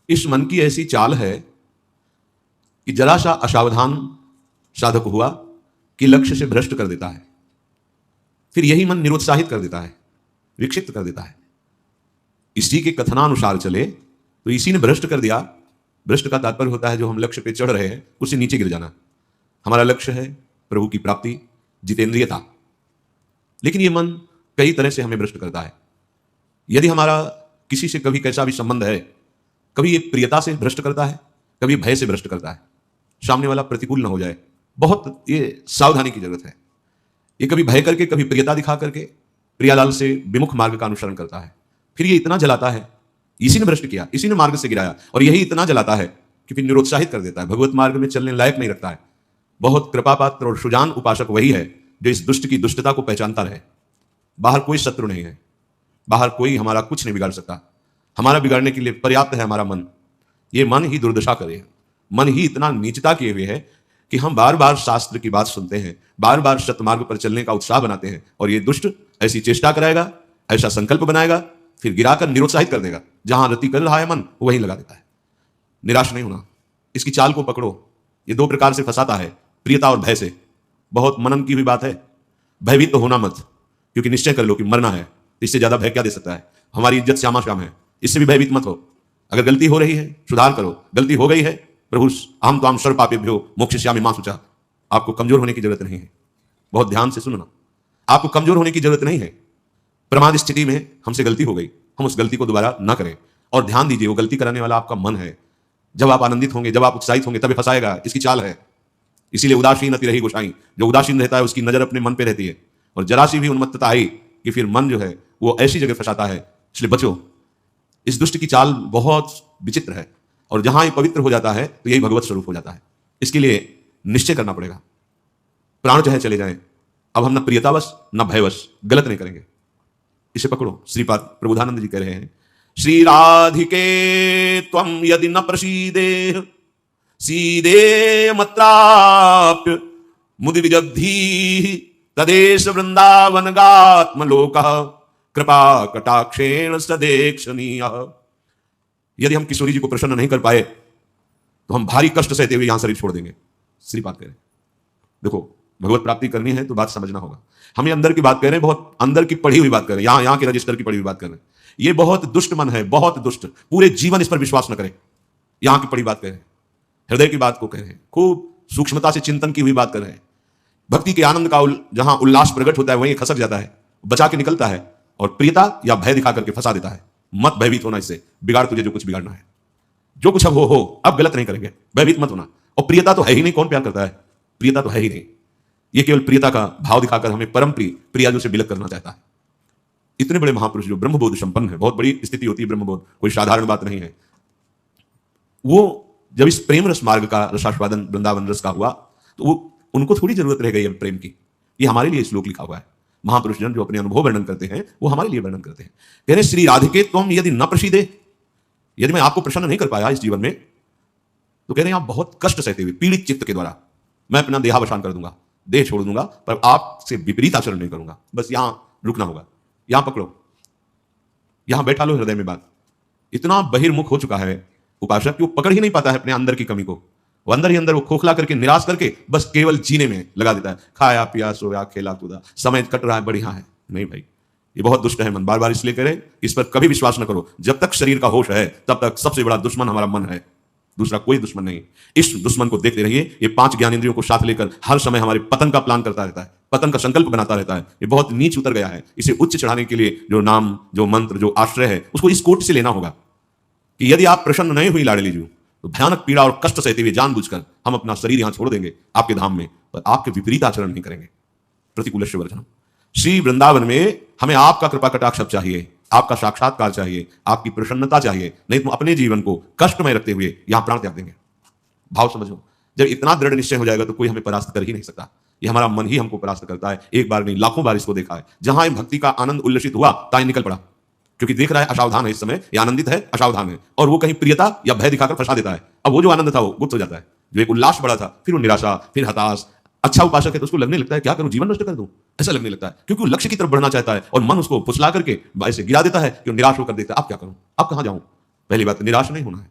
इस मन की ऐसी चाल है कि जरा सा असावधान साधक हुआ कि लक्ष्य से भ्रष्ट कर देता है। फिर यही मन निरुत्साहित कर देता है, विक्षिप्त कर देता है। इसी के कथनानुसार चले तो इसी ने भ्रष्ट कर दिया। भ्रष्ट का तात्पर्य होता है जो हम लक्ष्य पे चढ़ रहे हैं उससे नीचे गिर जाना। हमारा लक्ष्य है प्रभु की प्राप्ति, जितेंद्रियता, लेकिन ये मन कई तरह से हमें भ्रष्ट करता है। यदि हमारा किसी से कभी कैसा भी संबंध है, कभी ये प्रियता से भ्रष्ट करता है, कभी भय से भ्रष्ट करता है, सामने वाला प्रतिकूल ना हो जाए, बहुत ये सावधानी की जरूरत है। ये कभी भय करके, कभी प्रियता दिखा करके प्रियालाल से विमुख मार्ग का अनुसरण करता है। फिर ये इतना जलाता है, इसी ने भ्रष्ट किया, इसी ने मार्ग से गिराया, और यही इतना जलाता है कि फिर निरुत्साहित कर देता है, भगवत मार्ग में चलने लायक नहीं रखता है। बहुत कृपापात्र और सुजान उपासक वही है जो इस दुष्ट की दुष्टता को पहचानता रहे। बाहर कोई शत्रु नहीं है, बाहर कोई हमारा कुछ नहीं बिगाड़ सकता। हमारा बिगाड़ने के लिए पर्याप्त है हमारा मन। ये मन ही दुर्दशा करे, मन ही इतना नीचता किए हुए है कि हम बार बार शास्त्र की बात सुनते हैं, बार बार सत्यमार्ग पर चलने का उत्साह बनाते हैं, और ये दुष्ट ऐसी चेष्टा कराएगा, ऐसा संकल्प बनाएगा, फिर गिराकर निरुत्साहित कर देगा। जहां रति कर रहा है मन वहीं लगा देता है। निराश नहीं होना, इसकी चाल को पकड़ो। ये दो प्रकार से फंसाता है, प्रियता और भय से। बहुत मनन की हुई बात है। भयभीत तो होना मत, क्योंकि निश्चय कर लो कि मरना है, इससे ज्यादा भय क्या दे सकता है। हमारी इज्जत श्यामा श्याम है, इससे भी भयभीत मत हो। अगर गलती हो रही है सुधार करो, गलती हो गई है प्रभु अहम तो हम सर्व पापेभ्यो मोक्षयिष्यामि मां शुचः। आपको कमजोर होने की जरूरत नहीं है। बहुत ध्यान से सुनना, आपको कमजोर होने की जरूरत नहीं है। प्रमाद स्थिति में हमसे गलती हो गई, हम उस गलती को दोबारा ना करें। और ध्यान दीजिए, वो गलती कराने वाला आपका मन है। जब आप आनंदित होंगे, जब आप उत्साहित होंगे, तभी फंसाएगा। इसकी चाल है। इसीलिए उदासीन अति रही गोसाई, जो उदासीन रहता है उसकी नजर अपने मन पे रहती है, और जरा सी भी उन्मत्तता आई कि फिर मन जो है वो ऐसी जगह फंसाता है। इसलिए बचो। इस दुष्ट की चाल बहुत विचित्र है, और जहां ये पवित्र हो जाता है तो यही भगवत स्वरूप हो जाता है। इसके लिए निश्चय करना पड़ेगा। प्राण चाहे चले जाएं, अब हम न प्रियतावश न भयवश गलत नहीं करेंगे। इसे पकड़ो। श्रीपाद प्रबोधानंद जी कह रहे हैं, श्री राधिके त्वं यदि न प्रसीदे सीदे मत्राप्य मुदिविजब्धि तदेश वृंदावन गात्मलोकः कृपा कटाक्षेण सदेक्षणीय। यदि हम किशोरी जी को प्रसन्न नहीं कर पाए तो हम भारी कष्ट सहते हुए यहां शरीर छोड़ देंगे। श्रीपाद कह रहे हैं। देखो, भगवत प्राप्ति करनी है तो बात समझना होगा। हम ये अंदर की बात कह रहे हैं, बहुत अंदर की पढ़ी हुई बात कर रहे हैं, यहां के रजिस्टर की पढ़ी हुई बात कर रहे हैं। ये बहुत दुष्ट मन है, बहुत दुष्ट। पूरे जीवन इस पर विश्वास न करें। यहां की पढ़ी बात कह रहे हैं, हृदय की बात को कह रहे हैं, खूब सूक्ष्मता से चिंतन की हुई बात कर रहे हैं। भक्ति के आनंद का जहां उल्लास प्रकट होता है वहीं खसक जाता है, बचा के निकलता है, और प्रियता या भय दिखा करके फंसा देता है। मत भयभीत होना, इससे बिगाड़ तुझे जो कुछ बिगाड़ना है। जो कुछ अब हो, अब गलत नहीं करेंगे, भयभीत मत होना। और प्रियता तो है ही नहीं, कौन प्यार करता है? प्रियता तो है ही नहीं। ये केवल प्रियता का भाव दिखाकर हमें परम प्रियाजू से बिलक करना चाहता है। इतने बड़े महापुरुष जो ब्रह्मबोध संपन्न है, बहुत बड़ी स्थिति होती है ब्रह्मबोध, कोई साधारण बात नहीं है। वो जब इस प्रेम रस मार्ग का रसास्वादन वृंदावन रस का हुआ तो वो उनको थोड़ी जरूरत रह गई प्रेम की। ये हमारे लिए श्लोक लिखा हुआ है। महापुरुष जन जो अपने अनुभव वर्णन करते हैं वो हमारे लिए वर्णन करते हैं। कह रहे श्री राधिके तुम यदि न प्रसीदे, यदि मैं आपको प्रसन्न नहीं कर पाया इस जीवन में, तो कह रहे हैं आप बहुत कष्ट सहते हुए पीड़ित चित्त के द्वारा मैं अपना देहावसान कर दूंगा, देह छोड़ दूंगा, पर आपसे विपरीत आचरण नहीं करूंगा। बस यहां रुकना होगा। यहां पकड़ो, यहां बैठा लो हृदय में बात। इतना बहिर्मुख हो चुका है उपासक कि वो पकड़ ही नहीं पाता है अपने अंदर की कमी को। वो अंदर ही अंदर वो खोखला करके, निराश करके बस केवल जीने में लगा देता है। खाया पिया सोया खेला कूदा, समय कट रहा है, बढ़िया है। नहीं भाई, ये बहुत दुष्ट है मन। बार बार इसलिए करें, इस पर कभी विश्वास न करो। जब तक शरीर का होश है तब तक सबसे बड़ा दुश्मन हमारा मन है, दूसरा कोई दुश्मन नहीं। इस दुश्मन को देखते रहिए। ये 5 ज्ञानेंद्रियों को साथ लेकर हर समय हमारे पतन का प्लान करता रहता है, पतन का संकल्प बनाता रहता है। ये बहुत नीच उतर गया है। इसे उच्च चढ़ाने के लिए जो नाम, जो मंत्र, जो आश्रय है, उसको इस कोट से लेना होगा कि यदि आप प्रसन्न नहीं हुई लाडली जी, तो भयानक पीड़ा और कष्ट सहते हुए जानबूझकर हम अपना शरीर यहां छोड़ देंगे आपके धाम में, पर आपके विपरीत आचरण नहीं करेंगे। प्रतिकूलस्य वर्जनम। श्री वृंदावन में हमें आपका कृपा कटाक्ष चाहिए, आपका साक्षात्कार चाहिए, आपकी प्रसन्नता चाहिए। नहीं तो अपने जीवन को कष्टमय रखते हुए यहां प्राण त्याग देंगे। भाव समझो। जब इतना दृढ़ निश्चय हो जाएगा तो कोई हमें परास्त कर ही नहीं सकता। ये हमारा मन ही हमको परास्त करता है। एक बार नहीं, लाखों बार इसको देखा है। जहां भक्ति का आनंद उल्लसित हुआ, ताई निकल पड़ा, क्योंकि देख रहा है असावधान है इस समय, या आनंदित है असावधान है, और वो कहीं प्रियता या भय दिखाकर फंसा देता है। अब वो जो आनंद था वो गुप्त हो जाता है। जो एक उल्लास बड़ा था, फिर वो निराशा, फिर हताश। अच्छा उपासक है तो उसको लगने लगता है क्या करूं, जीवन नष्ट कर दूं, ऐसा लगने लगता है, क्योंकि वो लक्ष्य की तरफ बढ़ना चाहता है और मन उसको फुसला करके ऐसे गिरा देता है कि निराश होकर देखता है अब क्या करूं, अब कहां जाऊं। पहली बात, निराश नहीं होना है।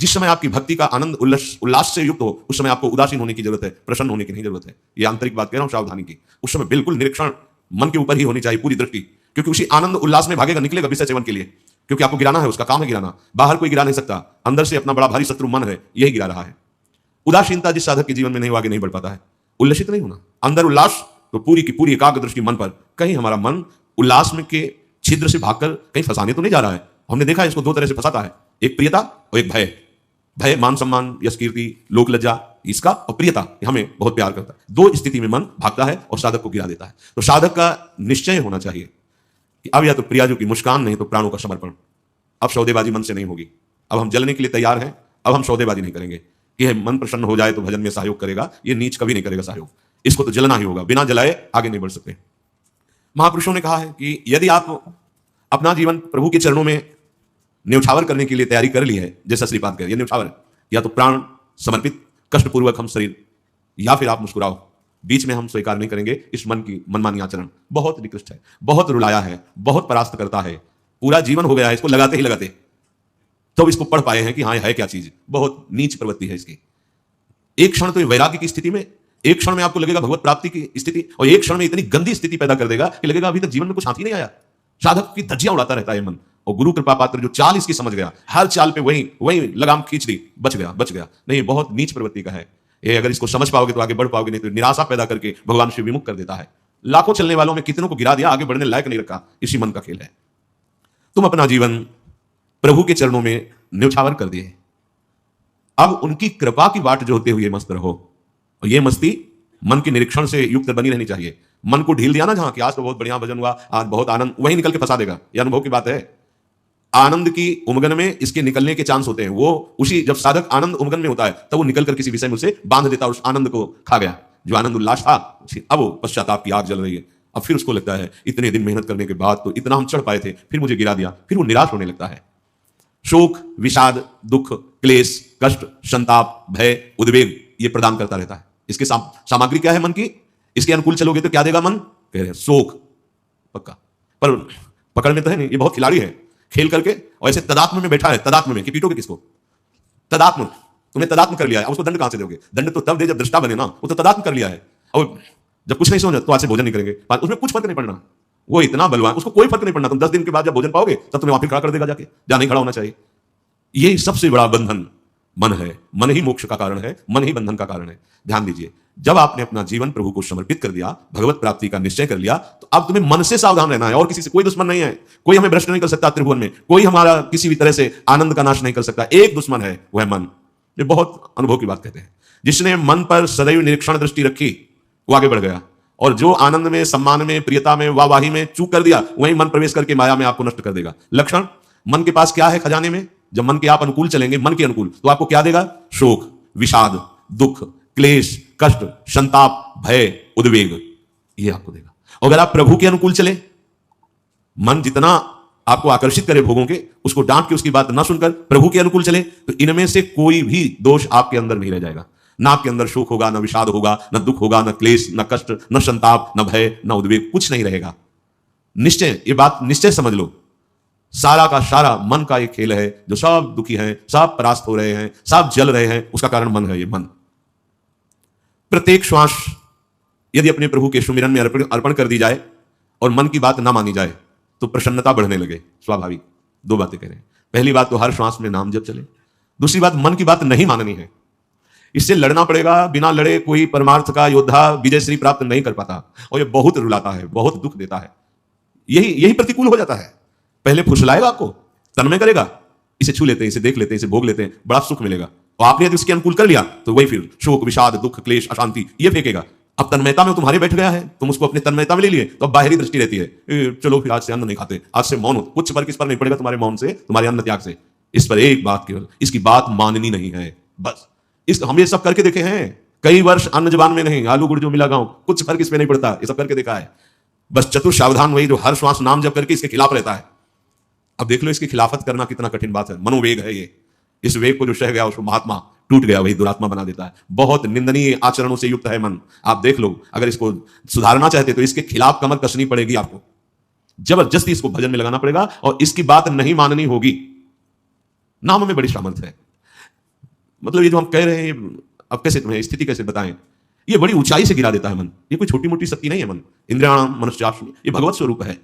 जिस समय आपकी भक्ति का आनंद उल्लास से युक्त हो, उस समय आपको उदासीन होने की जरूरत है, प्रसन्न होने की नहीं जरूरत है। ये आंतरिक बात कह रहा हूं सावधानी की। उस समय बिल्कुल निरीक्षण मन के ऊपर ही होनी चाहिए, पूरी दृष्टि, क्योंकि उसी आनंद उल्लास में भागेगा, निकलेगा विषय सेवन के लिए, क्योंकि आपको गिराना है, उसका काम है गिराना। बाहर कोई गिरा नहीं सकता, अंदर से अपना बड़ा भारी शत्रु मन है, यही गिरा रहा है। उदासीनता जिस साधक के जीवन में नहीं, आगे नहीं बढ़ पाता है। उल्लसित नहीं होना, अंदर उल्लास, तो पूरी की पूरी एकाग्र दृष्टि मन पर। कहीं हमारा मन उल्लास में के छिद्र से भागकर कहीं फंसाने तो नहीं जा रहा है। हमने देखा है इसको दो तरह से फंसाता है, एक प्रियता और एक भय। भय मान सम्मान, यश कीर्ति, लोक लज्जा, इसका, और प्रियता हमें बहुत प्यार करता है। दो स्थिति में मन भागता है और साधक को गिरा देता है। तो साधक का निश्चय होना चाहिए कि अब या तो प्रियाजू की मुस्कान, नहीं तो प्राणों का समर्पण। अब सौदेबाजी मन से नहीं होगी। अब हम जलने के लिए तैयार हैं, अब हम सौदेबाजी नहीं करेंगे कि मन प्रसन्न हो जाए तो भजन में सहयोग करेगा। ये नीच कभी नहीं करेगा सहयोग, इसको तो जलना ही होगा, बिना जलाए आगे नहीं बढ़ सकते। महापुरुषों ने कहा है कि यदि आप अपना जीवन प्रभु के चरणों में न्यौछावर करने के लिए तैयारी कर ली है, जैसा श्रीपाद कह, ये न्यौछावर, या तो प्राण समर्पित कष्टपूर्वक हम शरीर, या फिर आप मुस्कुराओ, बीच में हम स्वीकार नहीं करेंगे इस मन की मनमानी आचरण। बहुत निकृष्ट है, बहुत रुलाया है, बहुत परास्त करता है, पूरा जीवन हो गया है इसको लगाते ही लगाते, तो इसको पढ़ पाए हैं कि हाँ है क्या चीज। बहुत नीच प्रवृत्ति है इसकी। एक क्षण तो वैराग्य की स्थिति में, एक क्षण में आपको लगेगा भगवत प्राप्ति की स्थिति, और एक क्षण में इतनी गंदी स्थिति पैदा कर देगा कि लगेगा अभी तक जीवन में कुछ हाथ ही नहीं आया। साधक की धज्जियां उड़ाता रहता है मन। और गुरु कृपा पात्र जो चाल इसकी समझ गया, हर चाल पे वही लगाम खींच दी, बच गया। नहीं, बहुत नीच प्रवृत्ति का है ये। अगर इसको समझ पाओगे तो आगे बढ़ पाओगे, नहीं तो निराशा पैदा करके भगवान से विमुख कर देता है। लाखों चलने वालों में कितनों को गिरा दिया, आगे बढ़ने लायक नहीं रखा। इसी मन का खेल है। तुम अपना जीवन प्रभु के चरणों में न्यौछावर कर दिए, अब उनकी कृपा की बाट जोहते हुए मस्त रहो। और ये मस्ती मन के निरीक्षण से युक्त बनी रहनी चाहिए। मन को ढील दिया ना जहां कि आज तो बहुत बढ़िया भजन हुआ, आज बहुत आनंद, वही निकल के फंसा देगा। यह अनुभव की बात है। आनंद की उमगन में इसके निकलने के चांस होते हैं। वो उसी, जब साधक आनंद उमगन में होता है तब वो निकलकर किसी विषय में उसे बांध देता और उस आनंद को खा गया। जो आनंद उल्लास था, अब वो पश्चाताप की आग जल रही है। अब फिर उसको लगता है इतने दिन मेहनत करने के बाद तो इतना हम चढ़ पाए थे, फिर मुझे गिरा दिया। फिर वो निराश होने लगता है। शोक, विषाद, दुख, क्लेश, कष्ट, संताप, भय, उद्वेग ये प्रदान करता रहता है। इसके सामग्री क्या है मन की? इसके अनुकूल चलोगे तो क्या देगा मन? कह रहे हैं शोक पक्का, पर पकड़ में तो है नहीं, ये बहुत खिलाड़ी है। खेल करके और ऐसे तदात्म में बैठा है। तदात्म में कि पीटोगे किसको? तदात्म, तुमने तदात्म कर लिया है। अब उसको दंड कहां से दोगे? दंड तो तब दे जब दृष्टा बने ना। वो तो तदात्म कर लिया है। और जब कुछ नहीं समझ तो आज से भोजन नहीं करेंगे, उसमें कुछ फर्क नहीं पड़ना। वो इतना बलवान, उसको कोई फर्क नहीं पड़ना। तुम 10 दिन के बाद जब भोजन पाओगे तब तुम्हें वापिस खड़ा कर देगा जाके, जहां नहीं खड़ा होना चाहिए। ये सबसे बड़ा बंधन मन है। मन ही मोक्ष का कारण है, मन ही बंधन का कारण है। ध्यान दीजिए, जब आपने अपना जीवन प्रभु को समर्पित कर दिया, भगवत प्राप्ति का निश्चय कर लिया, तो अब तुम्हें मन से सावधान रहना है। और किसी से कोई दुश्मन नहीं है। कोई हमें भ्रष्ट नहीं कर सकता त्रिभुवन में, कोई हमारा किसी भी तरह से आनंद का नाश नहीं कर सकता। एक दुश्मन है, वह मन। ये बहुत अनुभव की बात कहते हैं। जिसने मन पर सदैव निरीक्षण दृष्टि रखी वो आगे बढ़ गया, और जो आनंद में, सम्मान में, प्रियता में, वाहवाही में चूक कर दिया, वही मन प्रवेश करके माया में आपको नष्ट कर देगा। लक्षण मन के पास क्या है खजाने में? जब मन के आप अनुकूल चलेंगे, मन के अनुकूल, तो आपको क्या देगा? शोक, विषाद, दुख, क्लेश, कष्ट, संताप, भय, उद्वेग, ये आपको देगा। अगर आप प्रभु के अनुकूल चले, मन जितना आपको आकर्षित करे भोगों के, उसको डांट के उसकी बात ना सुनकर प्रभु के अनुकूल चले, तो इनमें से कोई भी दोष आपके अंदर नहीं रह जाएगा। ना आपके अंदर शोक होगा, ना विषाद होगा, ना दुख होगा, ना क्लेश, ना कष्ट, ना संताप, ना भय, ना उद्वेग, कुछ नहीं रहेगा। निश्चय, ये बात निश्चय समझ लो। सारा का सारा मन का एक खेल है। जो सब दुखी हैं, सब परास्त हो रहे हैं, सब जल रहे हैं, उसका कारण मन है। ये मन प्रत्येक श्वास यदि अपने प्रभु के सुमिरन में अर्पण कर दी जाए और मन की बात ना मानी जाए तो प्रसन्नता बढ़ने लगे, स्वाभाविक। दो बातें कह रहे हैं। पहली बात तो हर श्वास में नाम जप चले। दूसरी बात, मन की बात नहीं माननी है। इससे लड़ना पड़ेगा। बिना लड़े कोई परमार्थ का योद्धा विजय श्री प्राप्त नहीं कर पाता, और ये बहुत रुलाता है, बहुत दुख देता है। यही प्रतिकूल हो जाता है। पहले फुसलाएगा आपको, तन्मय करेगा, इसे छू लेते हैं, इसे देख लेते हैं, इसे भोग लेते हैं, बड़ा सुख मिलेगा। और आपने यदि उसके अनुकूल कर लिया तो वही फिर शोक, विषाद, दुख, क्लेश, अशांति ये फेंकेगा। अब तन्मयता में तुम्हारे बैठ गया है, तुम उसको अपने तन्मयता में ले लिए, तो अब बाहरी दृष्टि रहती है, चलो फिर आज से अन्न नहीं खाते, आज से मौन हो। कुछ फर्क इस पर नहीं पड़ेगा तुम्हारे मौन से, तुम्हारे अन्न त्याग से। इस पर एक बात केवल, इसकी बात माननी नहीं है, बस। हम ये सब करके देखे हैं कई वर्ष। अन्न जबान में नहीं, आलू गुड़ जो मिला गाँव, कुछ फर्क इस पर नहीं पड़ता। ये सब करके देखा है। बस चतुर सावधान वही जो हर श्वास नाम जप करके इसके खिलाफ रहता है। अब देख लो इसकी खिलाफत करना कितना कठिन बात है। मनोवेग है ये। इस वेग को जो सह गया उसको महात्मा टूट गया, वही दुरात्मा बना देता है। बहुत निंदनीय आचरणों से युक्त है मन। आप देख लो, अगर इसको सुधारना चाहते तो इसके खिलाफ कमर कसनी पड़ेगी आपको। जबरदस्ती इसको भजन में लगाना पड़ेगा और इसकी बात नहीं माननी होगी। नाम में बड़ी सामर्थ्य है। मतलब ये जो हम कह रहे हैं, अब कैसे तुम्हें स्थिति कैसे बताएं, ये बड़ी ऊंचाई से गिरा देता है मन। ये कोई छोटी मोटी शक्ति नहीं है मन। इंद्रियाणाम मनुष्याश्मी, ये भगवत स्वरूप है।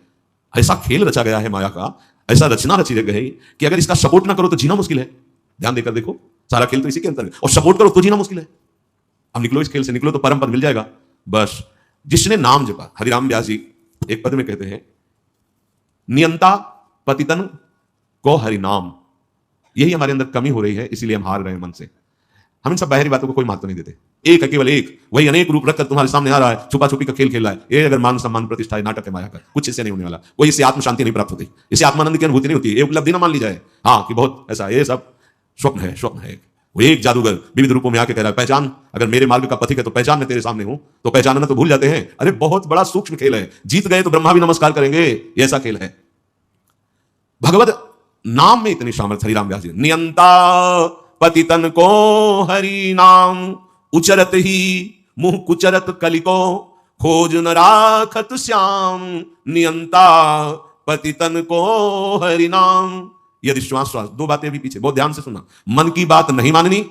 ऐसा खेल रचा गया है माया का, ऐसा रचना रची गई कि अगर इसका सपोर्ट ना करो तो जीना मुश्किल है। ध्यान देकर देखो, सारा खेल तो इसी के अंतर्गत, और सपोर्ट करो तो जीना मुश्किल है। अब निकलो इस खेल से, निकलो तो परम पद मिल जाएगा। बस जिसने नाम जपा, हरिराम व्यास जी एक पद में कहते हैं, नियंता पतितन को हरि नाम। यही हमारे अंदर कमी हो रही है, इसीलिए हम हार रहे हैं मन से। हम इन सब बाहरी बातों को कोई महत्व नहीं देते। एक है, केवल एक, वही अनेक रूप रखकर तुम्हारे सामने आ रहा है, छुपा छुपी का खेल खेल रहा है। ये अगर मान सम्मान प्रतिष्ठा है, नाटक है माया का, कुछ इससे नहीं होने वाला। कोई इससे आत्म शांति नहीं प्राप्त होती, इससे आत्मानंद की अनुभूति नहीं होती। ये उपलब्धि ना मान ली जाए हाँ कि बहुत ऐसा, ये सब स्वप्न है, स्वप्न है। वो एक जादूगर विविध रूपों में आके कह रहा है, पहचान, अगर मेरे मार्ग का पथिक है तो पहचान, मैं तेरे सामने हूं। तो पहचानना तो भूल जाते हैं। अरे बहुत बड़ा सूक्ष्म खेल है, जीत गए तो ब्रह्मा भी नमस्कार करेंगे, ये ऐसा खेल है। भगवत नाम में इतनी सामर्थ्य, हरिराम व्यास जी, नियंता पतितन को हरि नाम, उचरत ही मुंह कुचरत कलिको, खोज न राखत श्याम, नियंता पतितन को हरि नाम। यदि श्वास श्वास, दो बातें भी पीछे, बहुत ध्यान से सुनना। मन की बात नहीं माननी,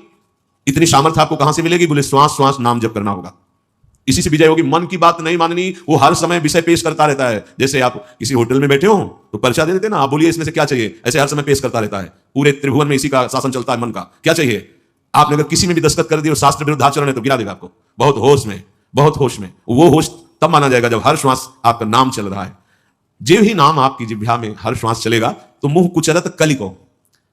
इतनी सामर्थ्य आपको कहां से मिलेगी? बोले श्वास श्वास नाम जप करना होगा, इसी से विजय होगी। मन की बात नहीं माननी, वो हर समय विषय पेश करता रहता है। जैसे आप किसी होटल में बैठे हो तो पर्चा दे देते ना, आप बोलिए इसमें से क्या चाहिए, ऐसे हर समय पेश करता रहता है। पूरे त्रिभुवन में इसी का शासन चलता है मन का, क्या चाहिए। आपने अगर किसी में भी दस्तखत कर दी और शास्त्र विरुद्ध आचरण है तो गिरा देगा आपको। बहुत होश में, बहुत होश में। वो होश तब माना जाएगा जब हर श्वास आपका नाम चल रहा है। जो ही नाम आपकी जिह्वा में हर श्वास चलेगा तो मुंह कुचरत कलि को,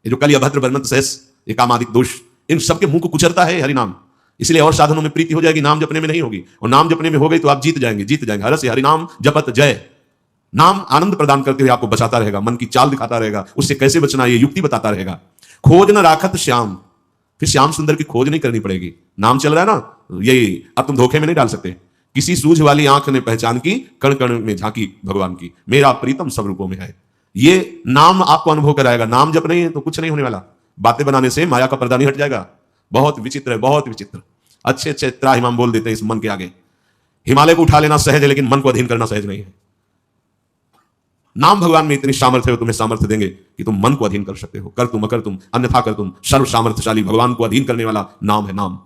ये जो कलि अभद्र वर्णत सहस, ये कामादिक दोष, इन सबके मुंह को कुचरता है हरि नाम। इसलिए और साधनों में प्रीति हो जाएगी, नाम जपने में नहीं होगी। और नाम जपने में हो गई तो आप जीत जाएंगे, जीत जाएंगे। हर से हरि नाम जपत जय। नाम आनंद प्रदान करते हुए आपको बचाता रहेगा, मन की चाल दिखाता रहेगा, उससे कैसे बचना ये युक्ति बताता रहेगा। खोज न राखत श्याम, फिर श्याम सुंदर की खोज नहीं करनी पड़ेगी। नाम चल रहा है ना, यही अब तुम धोखे में नहीं डाल सकते। किसी सूझ वाली आंख ने पहचान की, कण कण में झांकी भगवान की, मेरा प्रीतम सब रूपों में है। ये नाम आपको अनुभव कराएगा। नाम जप नहीं है तो कुछ नहीं होने वाला। बातें बनाने से माया का पर्दा नहीं हट जाएगा। बहुत विचित्र है, बहुत विचित्र। अच्छे अच्छे त्राहिमाम बोल देते हैं इस मन के आगे। हिमालय को उठा लेना सहज है, लेकिन मन को अधीन करना सहज नहीं है। नाम भगवान में इतनी सामर्थ्य है, तुम्हें सामर्थ्य देंगे कि तुम मन को अधीन कर सकते हो। कर तुम अकर तुम अन्यथा कर तुम, सर्व सामर्थ्यशाली भगवान को अधीन करने वाला नाम है नाम।